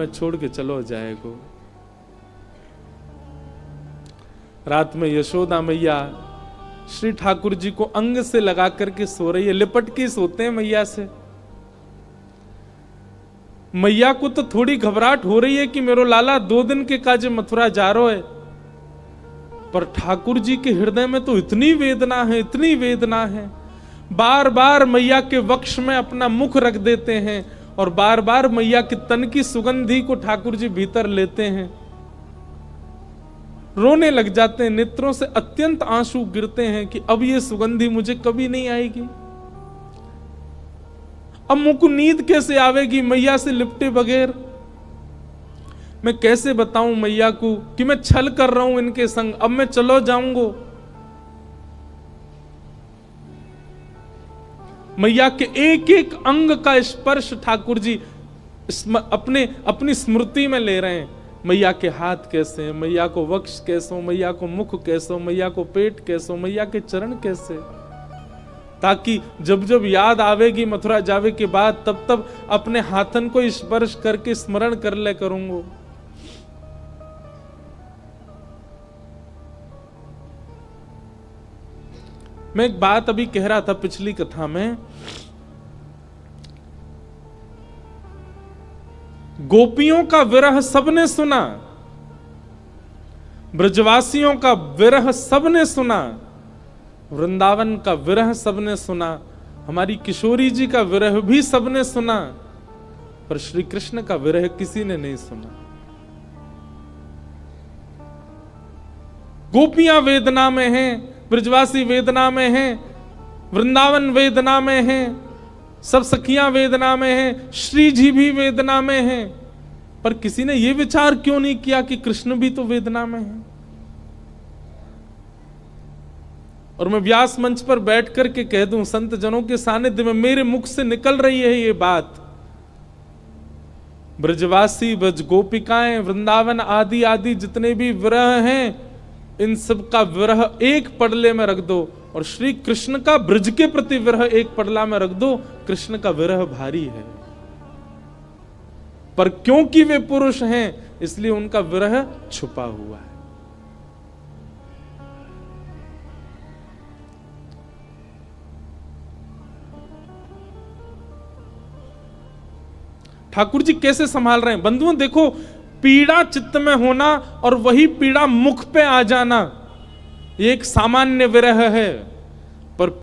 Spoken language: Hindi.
में छोड़ के चलो जाएगो। रात में यशोदा मैया श्री ठाकुर जी को अंग से लगा करके सो रही है, लिपट के सोते हैं मैया से। मैया को तो थोड़ी घबराहट हो रही है कि मेरो लाला 2 दिन के काज मथुरा जा रहा है, पर ठाकुर जी के हृदय में तो इतनी वेदना है, इतनी वेदना है। बार बार मैया के वक्ष में अपना मुख रख देते हैं और बार बार मैया के तन की सुगंधी को ठाकुर जी भीतर लेते हैं, रोने लग जाते हैं, नेत्रों से अत्यंत आंसू गिरते हैं कि अब ये सुगंधी मुझे कभी नहीं आएगी। अब मुझको नींद कैसे आवेगी मैया से लिपटे बगैर। मैं कैसे बताऊं मैया को कि मैं छल कर रहा हूं इनके संग, अब मैं चलो जाऊंगा। मैया के एक एक अंग का स्पर्श ठाकुर जी अपनी स्मृति में ले रहे हैं। मैया के हाथ कैसे हैं, मैया को वक्ष कैसे हो, मैया को मुख कैसे हो, मैया को पेट कैसे हो, मैया के चरण कैसे, ताकि जब जब याद आवेगी मथुरा जावे के बाद तब तब अपने हाथन को स्पर्श करके स्मरण कर ले करूंगा। मैं एक बात अभी कह रहा था पिछली कथा में, गोपियों का विरह सबने सुना, ब्रजवासियों का विरह सबने सुना, वृंदावन का विरह सबने सुना, हमारी किशोरी जी का विरह भी सबने सुना, पर श्री कृष्ण का विरह किसी ने नहीं सुना। गोपियां वेदना में हैं, ब्रजवासी वेदना में हैं, वृंदावन वेदना में हैं, सब सखियां वेदना में हैं, श्री जी भी वेदना में हैं, पर किसी ने यह विचार क्यों नहीं किया कि कृष्ण भी तो वेदना में है। और मैं व्यास मंच पर बैठ करके कह दूं, संत जनों के सानिध्य में मेरे मुख से निकल रही है ये बात, ब्रजवासी, ब्रज गोपिकाएं, वृंदावन आदि आदि जितने भी विरह हैं, इन सब का विरह एक पडले में रख दो और श्री कृष्ण का ब्रज के प्रति विरह एक पडला में रख दो। कृष्ण का विरह भारी है, पर क्योंकि वे पुरुष हैं इसलिए उनका विरह छुपा हुआ है। ठाकुर जी कैसे संभाल रहे हैं बंधुओं, देखो, पीड़ा चित्त में होना और वही पीड़ा मुख पे आ जाना, ये एक सामान्य विरह है।